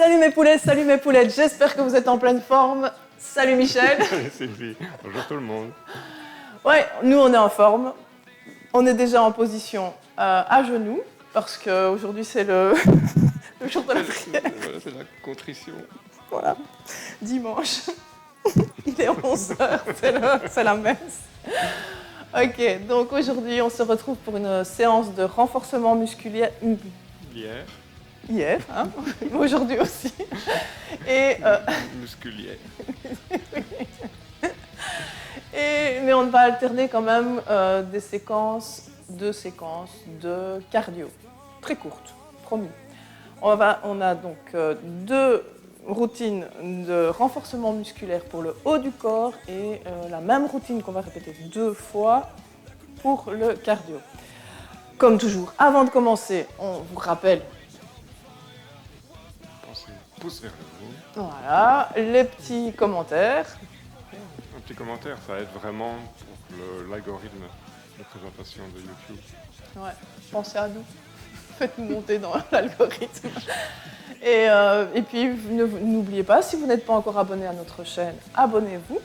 Salut mes poulets, salut mes poulettes, j'espère que vous êtes en pleine forme. Salut Michel. Salut Sylvie, bonjour tout le monde. Ouais, nous on est en forme. On est déjà en position à genoux, parce qu'aujourd'hui c'est le jour de la prière. Voilà, c'est la contrition. Voilà, dimanche. Il est 11h, c'est la messe. Ok, donc aujourd'hui on se retrouve pour une séance de renforcement musculaire. Hier, hein, aujourd'hui aussi. Et, musculière. mais on va alterner quand même deux séquences de cardio, très courtes, promis. On a donc deux routines de renforcement musculaire pour le haut du corps et la même routine qu'on va répéter 2 fois pour le cardio. Comme toujours, avant de commencer, on vous rappelle. Pensez pouce vers le haut. Voilà, les petits commentaires. Un petit commentaire, ça aide vraiment pour l'algorithme de présentation de YouTube. Ouais, pensez à nous. Faites-nous monter dans l'algorithme. Et puis, n'oubliez pas, si vous n'êtes pas encore abonné à notre chaîne, abonnez-vous.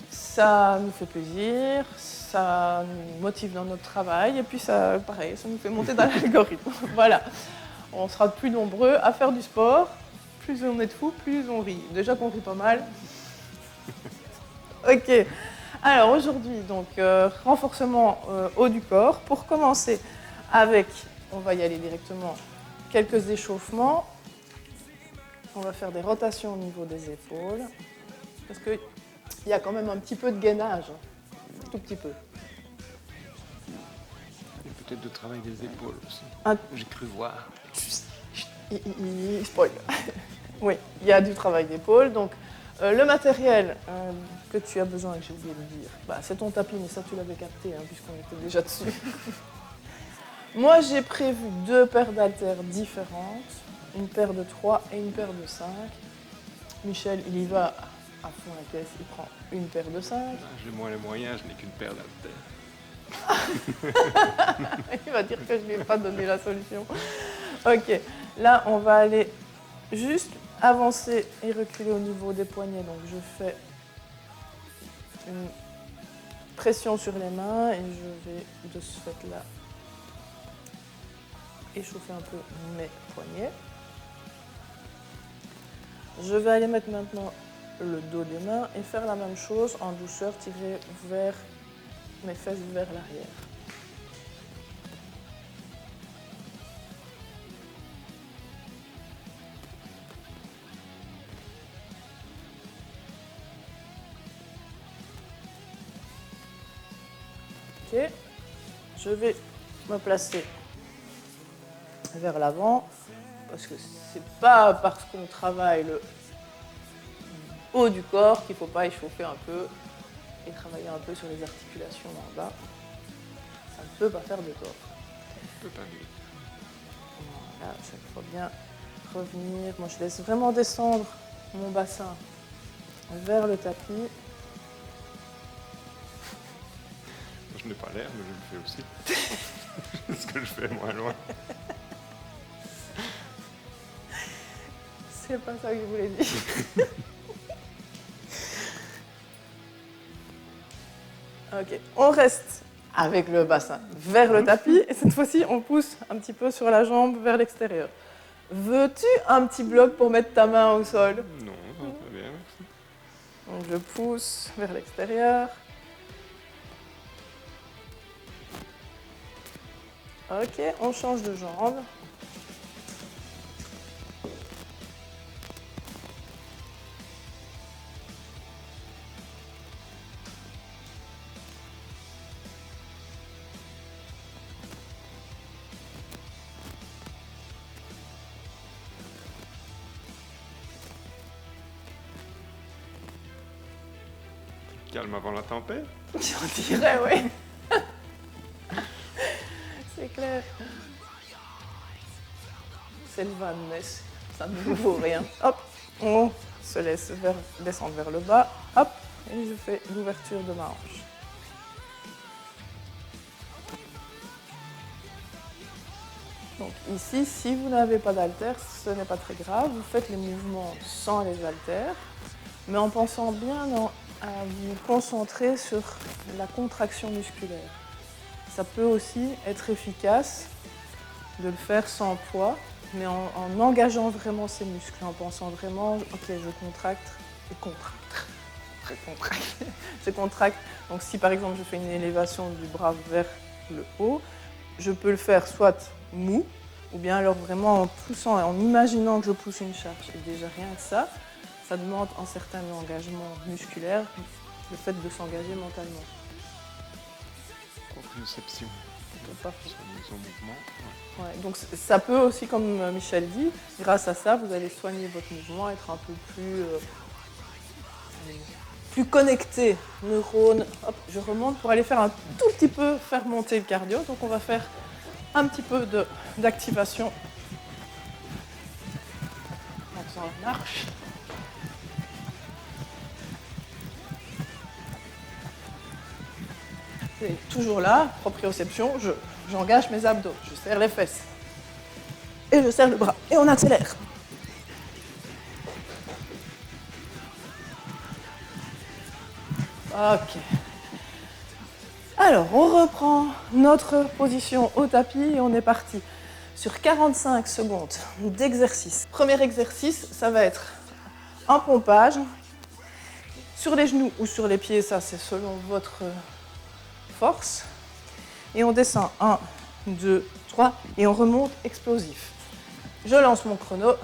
Ça nous fait plaisir, ça nous motive dans notre travail, et puis ça, pareil, ça nous fait monter dans l'algorithme. Voilà. On sera de plus nombreux à faire du sport. Plus on est de fous, plus on rit. Déjà qu'on rit pas mal. Ok. Alors aujourd'hui, donc renforcement haut du corps. Pour commencer avec, on va y aller directement, quelques échauffements. On va faire des rotations au niveau des épaules. Parce qu'il y a quand même un petit peu de gainage. Tout petit peu. Et peut-être de travail des épaules aussi. J'ai cru voir. Il spoil. Oui, il y a du travail d'épaule. Donc, le matériel que tu as besoin, et que j'ai oublié de dire, c'est ton tapis, mais ça tu l'avais capté, puisqu'on était déjà dessus. Moi, j'ai prévu 2 paires d'haltères différentes, une paire de 3 et une paire de 5. Michel, il y va à fond la caisse, il prend une paire de 5. J'ai moins les moyens, je n'ai qu'une paire d'haltères. Il va dire que je ne lui ai pas donné la solution. Ok, là, on va aller juste avancer et reculer au niveau des poignets. Donc, je fais une pression sur les mains et je vais de ce fait-là échauffer un peu mes poignets. Je vais aller mettre maintenant le dos des mains et faire la même chose en douceur, tirer vers mes fesses vers l'arrière. Ok, je vais me placer vers l'avant parce que c'est pas parce qu'on travaille le haut du corps qu'il ne faut pas échauffer un peu et travailler un peu sur les articulations en bas. Ça ne peut pas faire de tort. Voilà, chaque fois bien revenir. Moi, je laisse vraiment descendre mon bassin vers le tapis. Je n'ai pas l'air, mais je le fais aussi. Ce que je fais moins loin. C'est pas ça que je voulais dire. Ok, on reste avec le bassin vers le tapis et cette fois-ci on pousse un petit peu sur la jambe vers l'extérieur. Veux-tu un petit bloc pour mettre ta main au sol? Non, très bien, merci. Donc je pousse vers l'extérieur. Ok, on change de jambe. Calme avant la tempête. On dirait, oui. C'est clair. C'est le van mess. Ça ne nous vaut rien. Hop, on se laisse descendre vers le bas. Hop, et je fais l'ouverture de ma hanche. Donc ici, si vous n'avez pas d'haltères, ce n'est pas très grave. Vous faites les mouvements sans les haltères, mais en pensant bien à vous concentrer sur la contraction musculaire. Ça peut aussi être efficace de le faire sans poids, mais en engageant vraiment ces muscles, en pensant vraiment, ok, je contracte et contracte, récontracte, je contracte. Donc si par exemple je fais une élévation du bras vers le haut, je peux le faire soit mou, ou bien alors vraiment en poussant, en imaginant que je pousse une charge. Et déjà rien que ça demande un certain engagement musculaire, le fait de s'engager mentalement. Proprioception. Son mouvement. Ouais, donc ça peut aussi, comme Michel dit, grâce à ça, vous allez soigner votre mouvement, être un peu plus connecté. Neurones, hop, je remonte pour aller faire un tout petit peu, faire monter le cardio. Donc on va faire un petit peu d'activation en faisant la marche. Et toujours là, proprioception, j'engage mes abdos, je serre les fesses. Et je serre le bras. Et on accélère. Ok. Alors, on reprend notre position au tapis et on est parti sur 45 secondes d'exercice. Premier exercice, ça va être un pompage sur les genoux ou sur les pieds, ça c'est selon votre force. Et on descend 1, 2, 3 et on remonte explosif. Je lance mon chrono.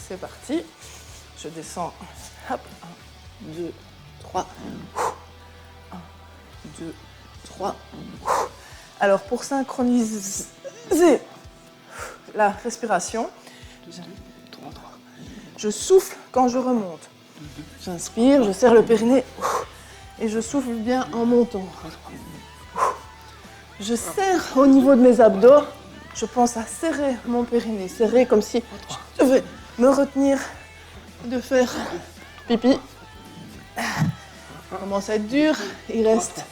C'est parti. Je descends. Hop, 1, 2, 3. 1, 2, 3. Alors pour synchroniser la respiration, je souffle quand je remonte. J'inspire, je serre le périnée et je souffle bien en montant. Je serre au niveau de mes abdos. Je pense à serrer mon périnée, serrer comme si je devais me retenir de faire pipi. Ça commence à être dur, il reste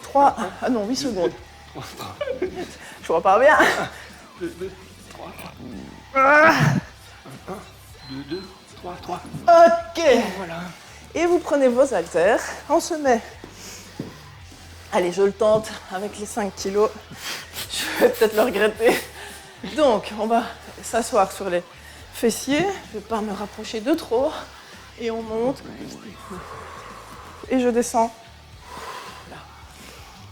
3, ah non, 8 secondes. Je vois pas bien. 2, 3. 1, 2, 3. Ok. Voilà. Et vous prenez vos haltères, on se met. Allez, je le tente avec les 5 kilos. Je vais peut-être le regretter. Donc, on va s'asseoir sur les fessiers. Je ne vais pas me rapprocher de trop. Et on monte. Et je descends. Là.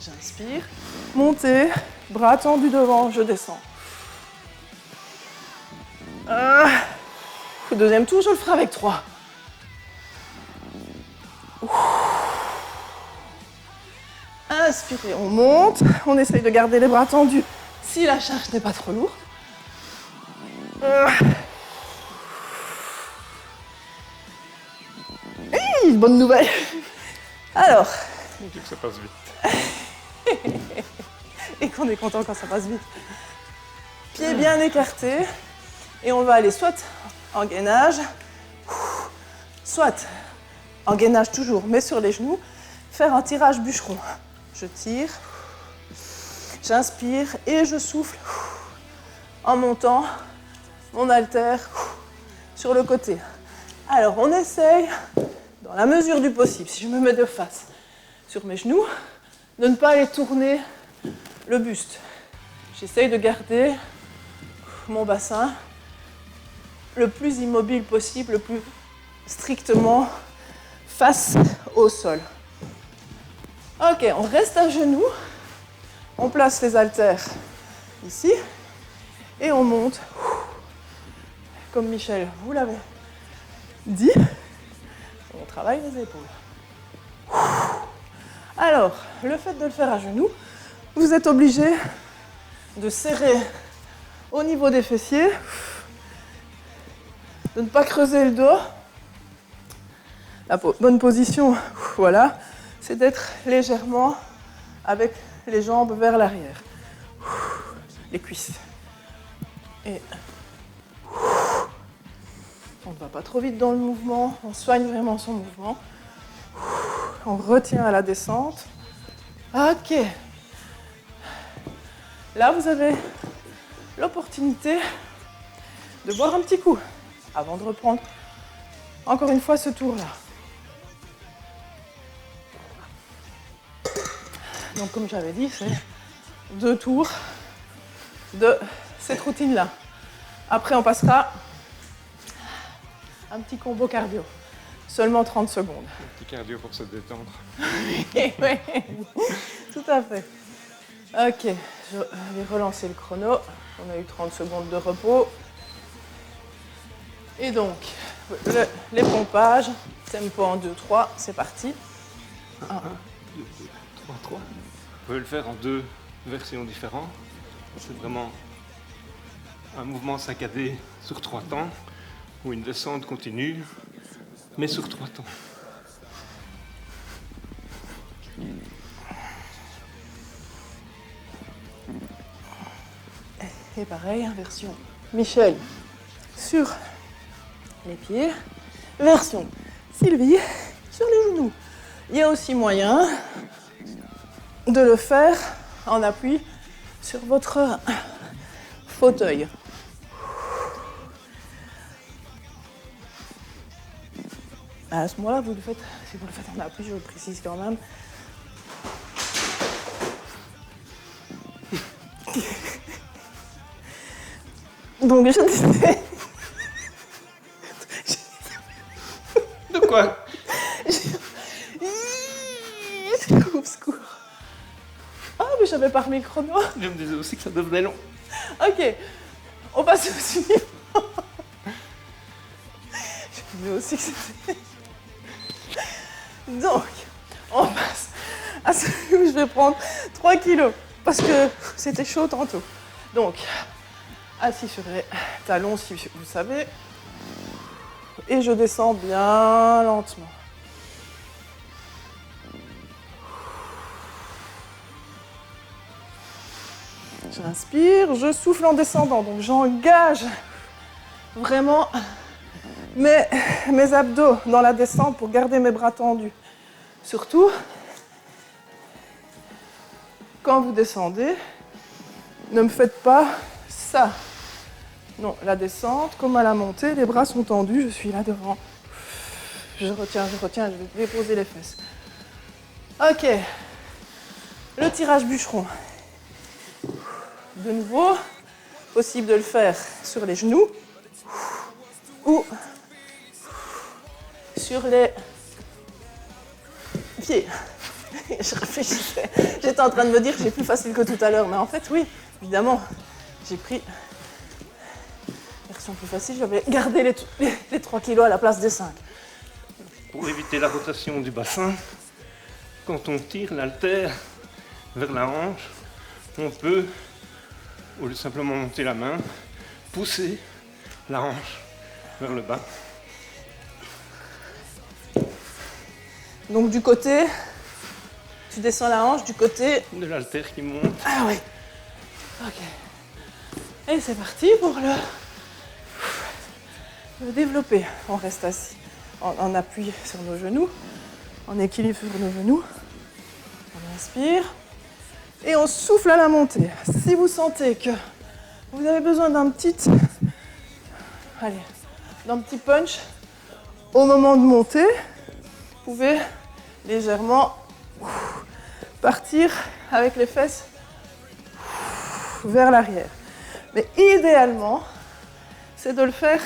J'inspire. Montez. Bras tendus devant. Je descends. Deuxième tour, je le ferai avec 3. Inspirez, on monte. On essaye de garder les bras tendus si la charge n'est pas trop lourde. Bonne nouvelle. Alors. On dit que ça passe vite. Et qu'on est content quand ça passe vite. Pieds bien écartés. Et on va aller soit en gainage, soit en gainage toujours, mais sur les genoux, faire un tirage bûcheron. Je tire, j'inspire et je souffle en montant mon haltère sur le côté. Alors on essaye, dans la mesure du possible, si je me mets de face sur mes genoux, de ne pas aller tourner le buste. J'essaye de garder mon bassin le plus immobile possible, le plus strictement face au sol. Ok, on reste à genoux, on place les haltères ici et on monte, comme Michel vous l'avez dit, on travaille les épaules. Alors, le fait de le faire à genoux, vous êtes obligé de serrer au niveau des fessiers, de ne pas creuser le dos. La bonne position, voilà, c'est d'être légèrement avec les jambes vers l'arrière. Les cuisses. Et on ne va pas trop vite dans le mouvement, on soigne vraiment son mouvement. On retient à la descente. Ok. Là, vous avez l'opportunité de boire un petit coup avant de reprendre encore une fois ce tour-là. Donc, comme j'avais dit, c'est 2 tours de cette routine-là. Après, on passera un petit combo cardio. Seulement 30 secondes. Un petit cardio pour se détendre. Oui, tout à fait. Ok, je vais relancer le chrono. On a eu 30 secondes de repos. Et donc, les pompages, tempo en 2-3, c'est parti. 1, 2, 3, 3. Vous pouvez le faire en 2 versions différentes. C'est vraiment un mouvement saccadé sur 3 temps ou une descente continue, mais sur 3 temps. Et pareil, version Michel sur les pieds, version Sylvie sur les genoux. Il y a aussi moyen de le faire en appui sur votre fauteuil. À ce moment-là, vous le faites, si vous le faites en appui, je le précise quand même. Donc je disais... De quoi? Au secours. Ah, mais j'avais pas remis le chrono. Je me disais aussi que ça devenait long. Ok, on passe au suivant. Je me disais aussi que c'était... Donc, on passe à celui où je vais prendre 3 kilos. Parce que c'était chaud tantôt. Donc, assis sur les talons, si vous savez. Et je descends bien lentement. J'inspire, je souffle en descendant. Donc, j'engage vraiment mes abdos dans la descente pour garder mes bras tendus. Surtout, quand vous descendez, ne me faites pas ça. Non, la descente, comme à la montée, les bras sont tendus, je suis là devant. Je retiens, je vais déposer les fesses. Ok, le tirage bûcheron. De nouveau, possible de le faire sur les genoux ou sur les pieds. Je réfléchissais. J'étais en train de me dire que c'est plus facile que tout à l'heure, mais en fait, oui, évidemment, j'ai pris la version plus facile. J'avais gardé les 3 kilos à la place des 5. Pour éviter la rotation du bassin, quand on tire l'haltère vers la hanche, on peut, au lieu de simplement monter la main, pousser la hanche vers le bas. Donc du côté, tu descends la hanche du côté de l'haltère qui monte. Ah oui. Ok. Et c'est parti pour le développer. On reste assis en appui sur nos genoux, en équilibre sur nos genoux. On inspire et on souffle à la montée. Si vous sentez que vous avez besoin d'un petit punch au moment de monter, vous pouvez légèrement partir avec les fesses vers l'arrière. Mais idéalement, c'est de le faire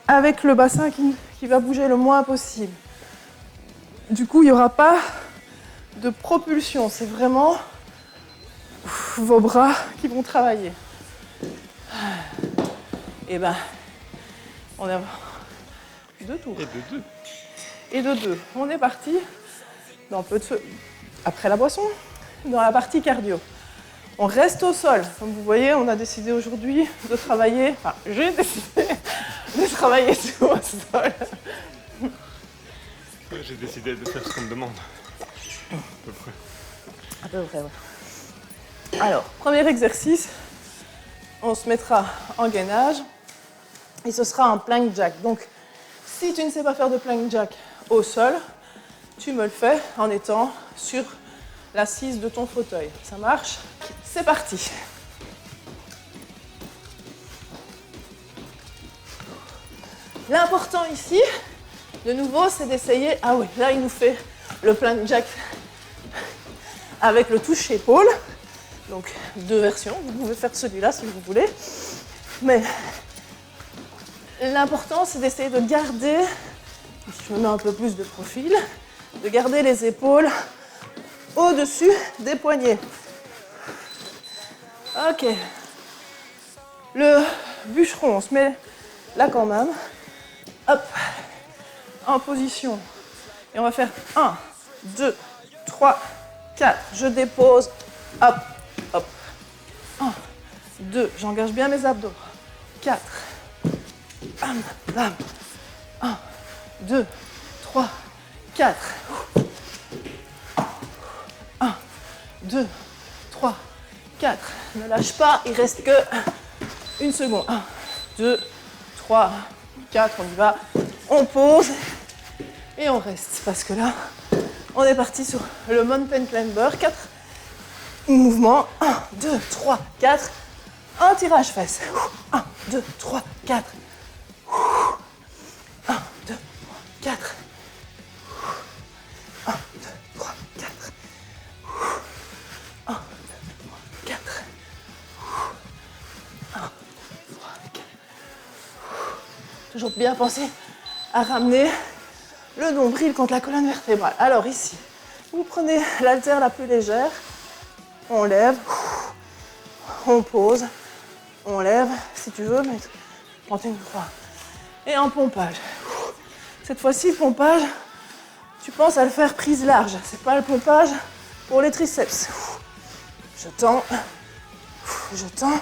avec le bassin qui va bouger le moins possible. Du coup, il n'y aura pas de propulsion. C'est vraiment vos bras qui vont travailler. Et ben, on a 2 tours. Et de 2. On est parti dans après la boisson, dans la partie cardio. On reste au sol. Comme vous voyez, on a décidé aujourd'hui de travailler, enfin, j'ai décidé de travailler sur le sol. J'ai décidé de faire ce qu'on me demande. À peu près. À peu près, oui. Alors, premier exercice, on se mettra en gainage et ce sera un plank jack. Donc, si tu ne sais pas faire de plank jack au sol, tu me le fais en étant sur l'assise de ton fauteuil. Ça marche? C'est parti. L'important ici, de nouveau, c'est d'essayer... Ah oui, là, il nous fait le plank jack avec le toucher épaule. Donc, 2 versions. Vous pouvez faire celui-là si vous voulez. Mais l'important, c'est d'essayer de garder... Je me mets un peu plus de profil. De garder les épaules au-dessus des poignets. Ok. Le bûcheron, on se met là quand même. Hop. En position. Et on va faire 1, 2, 3, 4. Je dépose. Hop, hop. 1, 2. J'engage bien mes abdos. 4. Bam, bam. 1, 2, 3, 4. 1, 2, 3, 4. Ne lâche pas, il reste que 1 seconde. 1, 2, 3, 4, on y va. On pose et on reste. Parce que là, on est parti sur le mountain climber. 4 mouvements. 1, 2, 3, 4. Un tirage fesse. 1, 2, 3, 4. 1, 2, 3, 4. 1, 2, 3, 4. 1, 2, 3, 4. 1, 2, 3, 4. Toujours bien penser à ramener le nombril contre la colonne vertébrale. Alors ici, vous prenez l'haltère la plus légère, on lève, on pose, on lève, si tu veux, mais prends une croix. Et en pompage. Cette fois-ci, pompage, tu penses à le faire prise large. C'est pas le pompage pour les triceps. Je tends, je tends.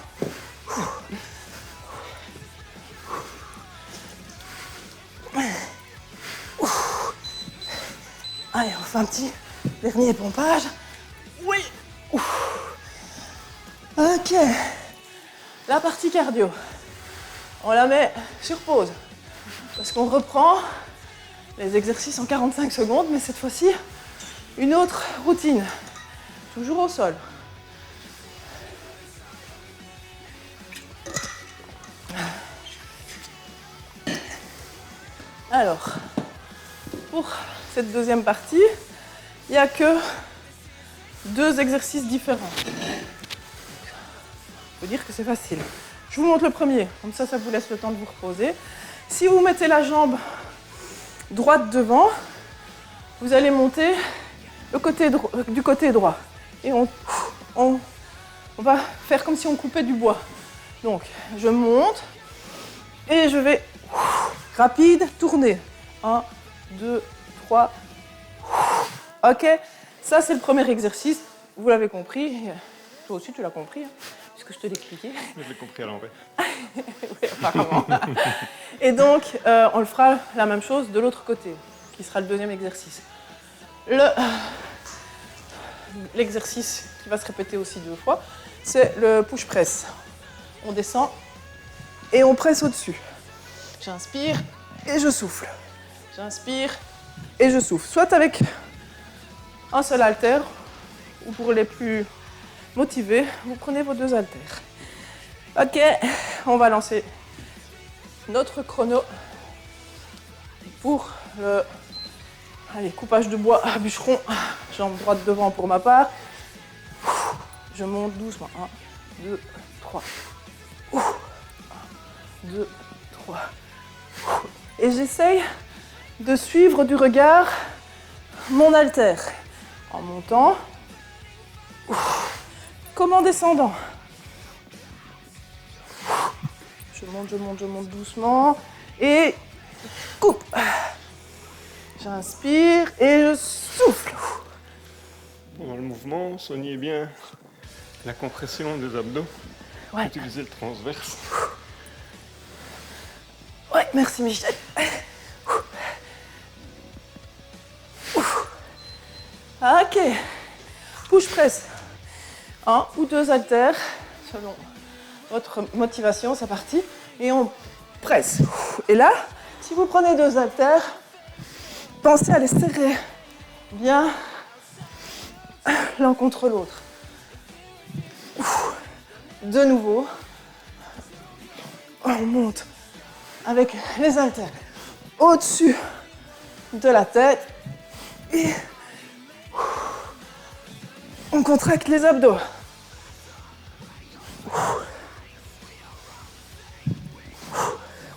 Allez, on fait un petit dernier pompage. Oui. Ok. La partie cardio, on la met sur pause. Parce qu'on reprend les exercices en 45 secondes, mais cette fois-ci, une autre routine. Toujours au sol. Alors, pour cette deuxième partie, il n'y a que 2 exercices différents. Il faut dire que c'est facile. Je vous montre le premier, comme ça, ça vous laisse le temps de vous reposer. Si vous mettez la jambe droite devant, vous allez monter du côté droit. Et on va faire comme si on coupait du bois. Donc, je monte et je vais rapide, tourner. 1, 2, 3. Ok, ça c'est le premier exercice. Vous l'avez compris. Toi aussi, tu l'as compris, hein, puisque je te l'ai expliqué. Je l'ai compris à l'envers. Oui, apparemment. Et donc, on le fera la même chose de l'autre côté, qui sera le deuxième exercice. L'exercice qui va se répéter aussi 2 fois, c'est le push-press. On descend et on presse au-dessus. J'inspire et je souffle. J'inspire et je souffle. Soit avec un seul haltère, ou pour les plus motivés, vous prenez vos 2 haltères. Ok, on va lancer notre chrono pour le coupage de bois à bûcheron. Jambe droite devant pour ma part. Je monte doucement. 1, 2, 3. 1, 2, 3. Et j'essaye de suivre du regard mon haltère. En montant, comme en descendant. Je monte doucement et coupe. J'inspire et je souffle. Pendant le mouvement, soignez bien la compression des abdos. Ouais. Utilisez le transverse. Ouais, merci Michel. Ok. Push press. 1 ou 2 haltères, selon votre motivation, c'est parti. Et on presse. Et là, si vous prenez 2 haltères, pensez à les serrer bien l'un contre l'autre. De nouveau, on monte avec les haltères au-dessus de la tête et on contracte les abdos.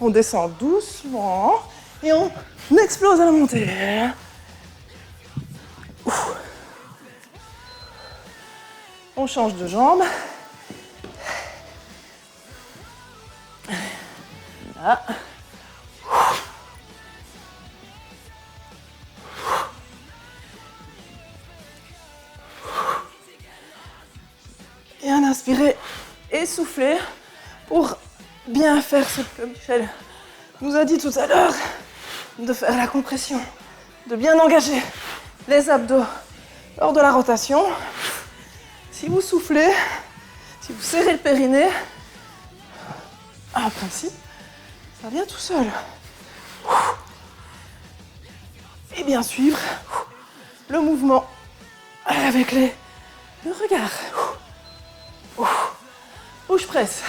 On descend doucement et on explose à la montée. On change de jambe. Là. Et un inspirer et souffler pour bien faire ce que Michel nous a dit tout à l'heure, de faire la compression, de bien engager les abdos lors de la rotation. Si vous soufflez, si vous serrez le périnée, en principe, ça vient tout seul. Et bien suivre le mouvement avec le regard. Où je presse.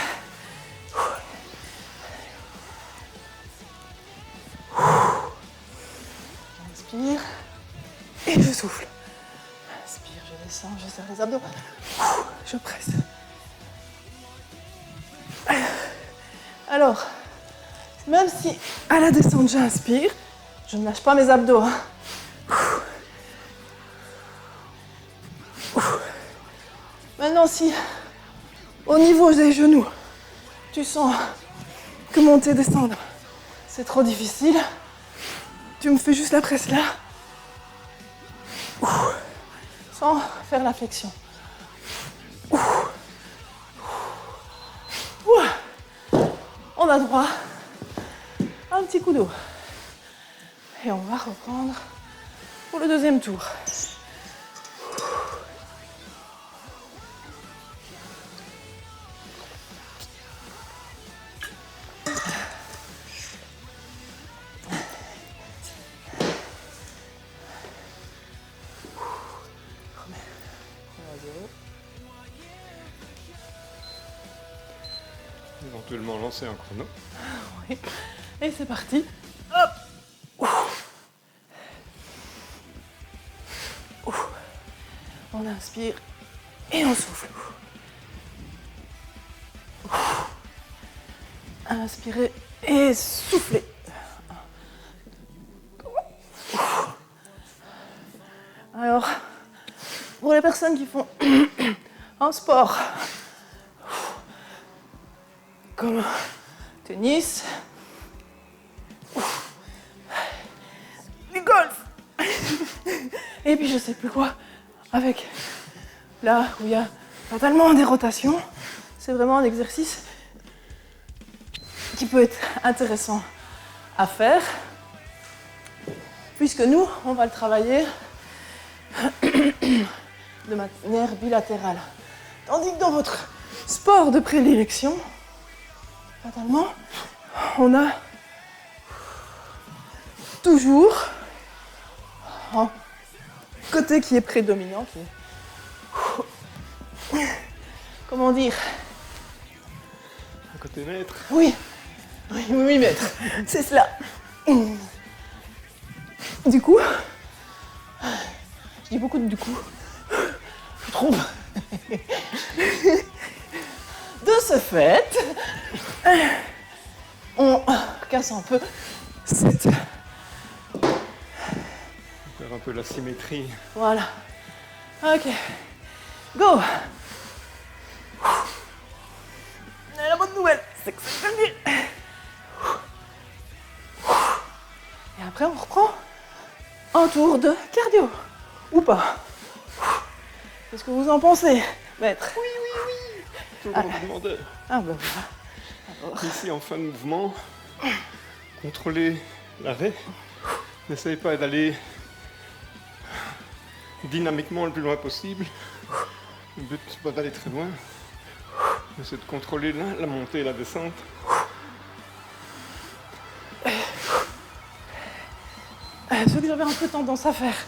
J'inspire et je souffle. Inspire, je descends, je serre les abdos. Je presse. Alors, même si à la descente j'inspire, je ne lâche pas mes abdos. Maintenant, si au niveau des genoux, tu sens que monter, descendre, c'est trop difficile, tu me fais juste la presse là, sans faire la flexion. On a droit à un petit coup d'eau. Et on va reprendre pour le deuxième tour. Éventuellement lancer un chrono. Oui. Et c'est parti. Hop. On inspire et on souffle. Inspirez et soufflez. Alors, pour les personnes qui font un sport comme tennis, du golf, et puis je sais plus quoi, avec là où il y a totalement des rotations, c'est vraiment un exercice qui peut être intéressant à faire, puisque nous, on va le travailler de manière bilatérale. Tandis que dans votre sport de prédilection, fatalement, on a toujours un côté qui est prédominant, qui est... Comment dire? Un côté maître. Oui, oui, maître, c'est cela. Du coup, je dis beaucoup de du coup, je trouve. De ce fait, on casse un peu cette... Faire un peu la symétrie. Voilà. Ok. Go. Et la bonne nouvelle, c'est que c'est bien. Et après, on reprend un tour de cardio. Ou pas. Qu'est-ce que vous en pensez, maître? Oui. Toujours demandeur. Ah ben voilà. Alors. Ici, en fin de mouvement, contrôlez l'arrêt. N'essayez pas d'aller dynamiquement le plus loin possible. Le but, c'est pas d'aller très loin, mais c'est de contrôler la montée et la descente. Ce que j'avais un peu tendance à faire,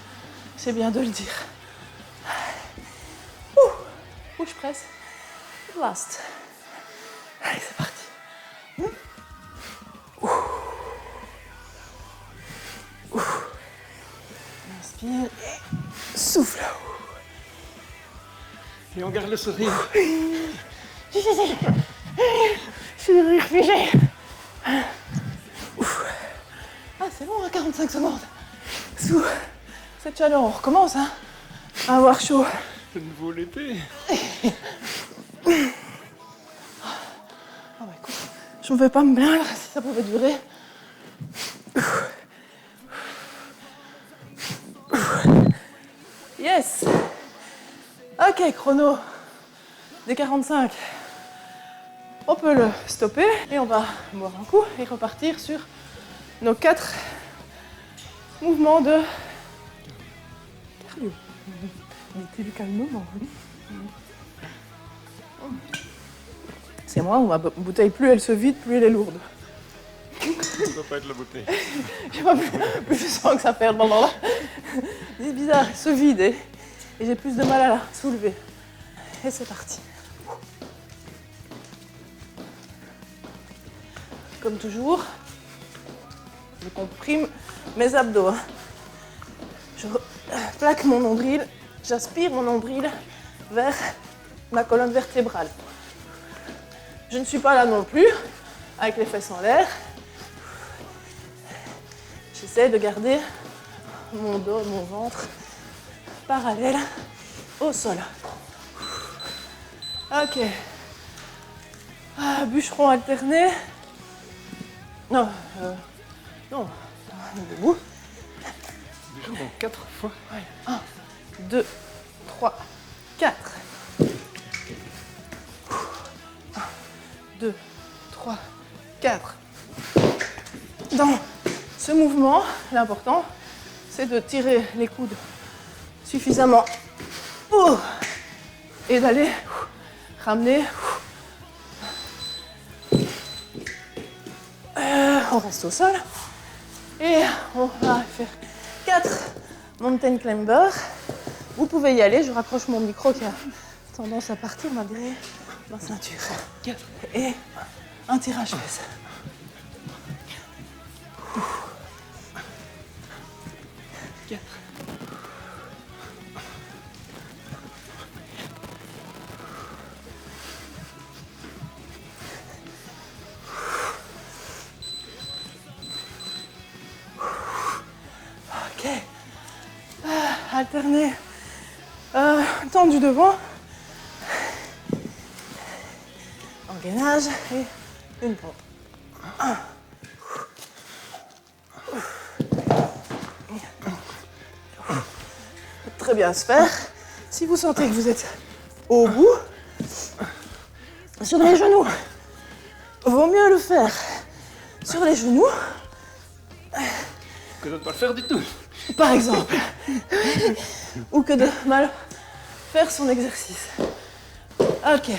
c'est bien de le dire. Où je presse. Last. Allez, c'est parti. Inspire et souffle. Et on garde le sourire. Je suis réfugié. Ah, c'est long, hein, 45 secondes. Sous cette chaleur, on recommence hein, à avoir chaud. De nouveau l'été. Ah bah écoute, je ne vais pas me plaindre si ça pouvait durer. Yes. Ok, chrono des 45. On peut le stopper et on va boire un coup et repartir sur nos 4 mouvements de cardio. Mettez-le calmement. C'est moi, ma bouteille, plus elle se vide, plus elle est lourde. Ça ne doit pas être la bouteille. Je sais pas, plus je sens que ça perd dans là. C'est bizarre, elle se vide et j'ai plus de mal à la soulever. Et c'est parti. Comme toujours, je comprime mes abdos. Hein. Je plaque mon nombril, j'aspire mon nombril vers ma colonne vertébrale. Je ne suis pas là non plus, avec les fesses en l'air. J'essaie de garder mon dos, mon ventre parallèle au sol. Ok. Bûcheron alterné. Non, non, debout. Bûcheron 4 fois. 1, 2, 3, 4. 1, 2, 3, 4. Dans ce mouvement, l'important, c'est de tirer les coudes suffisamment haut et d'aller ramener. On reste au sol et on va faire 4 mountain climbers. Vous pouvez y aller, je raccroche mon micro qui a tendance à partir malgré ma ceinture. 4 et un tirage fesse. 4. Ok. Alterner. Tendu devant. Engainage et une pompe. 1. Très bien se faire. Si vous sentez que vous êtes au bout, sur les genoux, vaut mieux le faire sur les genoux. Que de ne pas le faire du tout. Par exemple. Ou que de mal faire son exercice. Ok.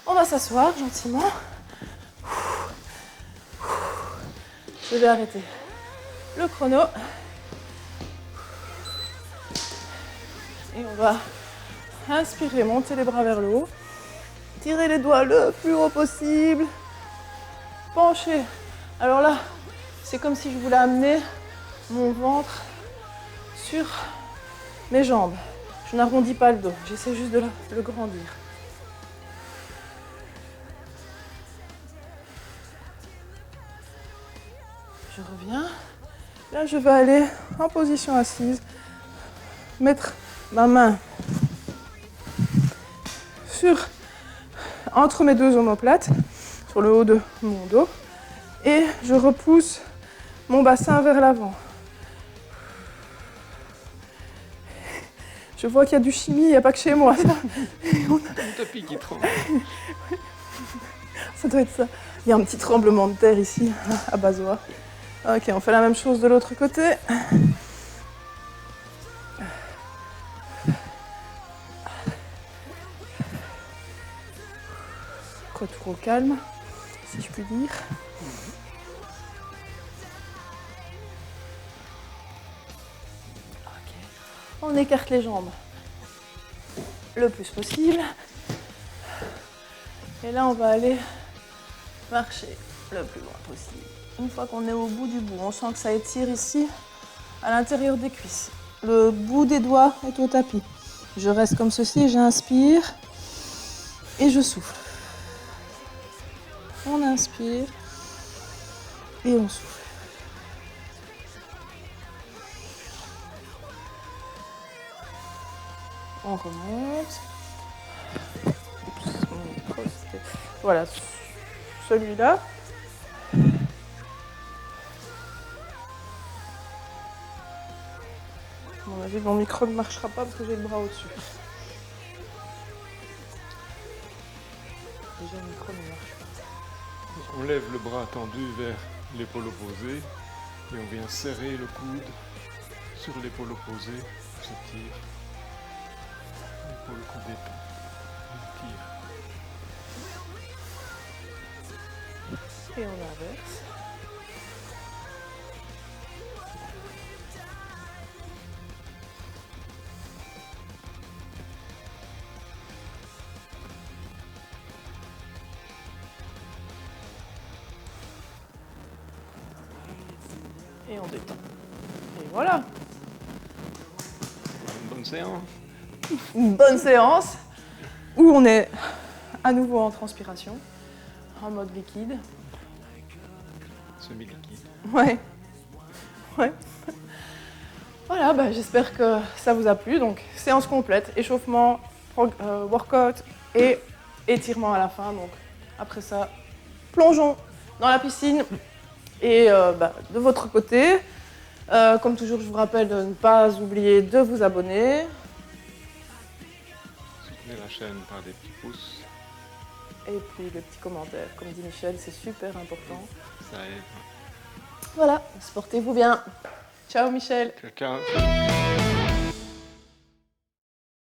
On va s'asseoir gentiment. Je vais arrêter le chrono. Et on va inspirer, monter les bras vers le haut. Tirer les doigts le plus haut possible. Pencher. Alors là, c'est comme si je voulais amener mon ventre sur mes jambes. Je n'arrondis pas le dos, j'essaie juste de le grandir. Je reviens. Là, je vais aller en position assise. Mettre ma main entre mes deux omoplates, sur le haut de mon dos. Et je repousse mon bassin vers l'avant. Je vois qu'il y a du chimie, il n'y a pas que chez moi. Un tapis qui tremble. Ça doit être ça. Il y a un petit tremblement de terre ici, à Bazois. Ok, on fait la même chose de l'autre côté. Retour au calme, si je puis dire. Ok. On écarte les jambes le plus possible. Et là, on va aller marcher le plus loin possible. Une fois qu'on est au bout du bout, on sent que ça étire ici, à l'intérieur des cuisses. Le bout des doigts est au tapis. Je reste comme ceci, j'inspire et je souffle. On inspire et on souffle. On remonte. Voilà, celui-là. À mon avis, mon micro ne marchera pas parce que j'ai le bras au-dessus. Déjà, le micro ne marche pas. On lève le bras tendu vers l'épaule opposée et on vient serrer le coude sur l'épaule opposée. On s'étire. L'épaule qu'on détend. On tire. Et on inverse. Et on détend. Et voilà. Une bonne séance. Une bonne séance où on est à nouveau en transpiration, en mode liquide. Semi-liquide. Ouais. Ouais. Voilà, bah, j'espère que ça vous a plu. Donc, séance complète, échauffement, workout et étirement à la fin. Donc, après ça, plongeons dans la piscine. Et de votre côté, comme toujours, je vous rappelle de ne pas oublier de vous abonner. Soutenez la chaîne par des petits pouces. Et puis les petits commentaires, comme dit Michel, c'est super important. Ça aide. Voilà, sportez-vous bien. Ciao Michel. Ciao.